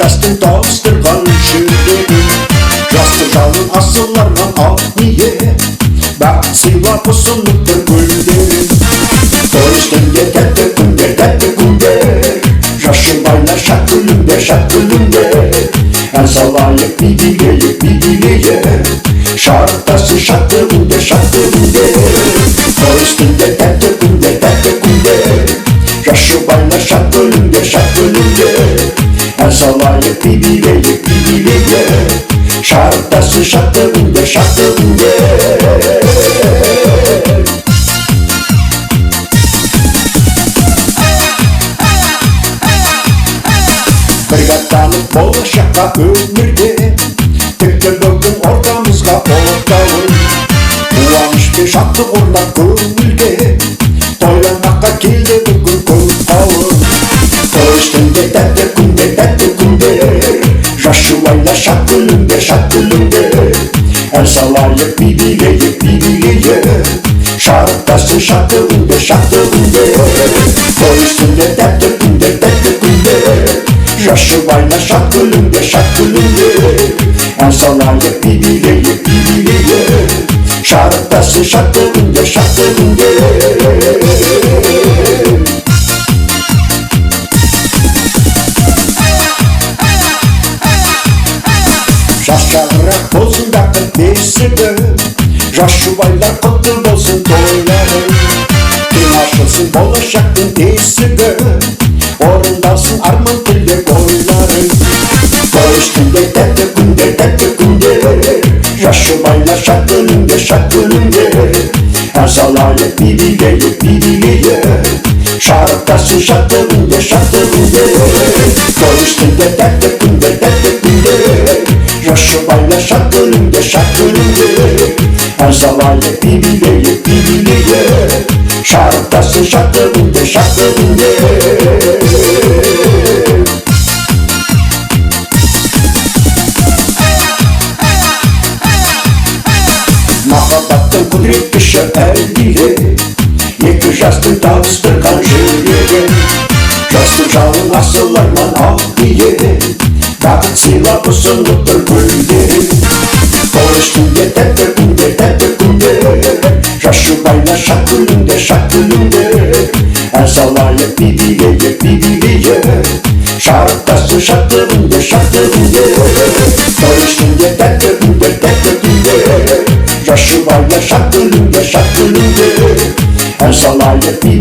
жастың табыстырған жүрегін, жастық жалын асыларған ақ ниет, бақыт сыйлап ұсынып тұр гүлдерін. Той үстінде тәтті күндер, жас жұбайлар шат күліңдер, ән салайық би билейік, шарықтасын шатты күндер. Той үстінде тәтті күндер, жас жұбайлар шат күліңдер, ән салайық би билейік, шарықтасын шатты күндер. Бірге аттанып болашаққа өмірде, тіпті бүгін ортамызға отауын, қуаныш пен шаттық орнап көңілге, тойланаққа келді бүгін көп қауым. Той үстінде тәтті күндер, жас жұбайлар шат күліңдер, ән салайық би билейік, шарықтасын шатты күндер. Той үстінде тәтті күндер, жас жұбайлар шат күліңдер, ән салайық би билейік, шарықтасын шатты күндер. Жас шағырақ болсын бақыт бесігі, жас жұбайлар құтты болсын тойлары, кең ашылсын болашақтың тесігі, орындалсын арман тілек ойлары. Той үстінде тәтті күндер, жас жұбайлар шат күліңдер, ән салайық би билейік, шарықтасын шатты күндер. Той үстінде тәтті күндер, жас жұбайлар шат күліңдер, ән салайық би билейік, шарықтасын шатты күндер. Махаббаттың құдірет күші әлдиле, екі жастың табыстырған жүрегін, жастық жалын асыл арман ақ ниет, бақыт сыйлап ұсынып тұр гүлдерін. Той үстінде тәтті күндер, жас жұбайлар шат күліңдер, ән салайық би билейік, шарықтасын шатты күндер. Той үстінде тәтті күндер, жас жұбайлар шат күліңдер, ән салайық би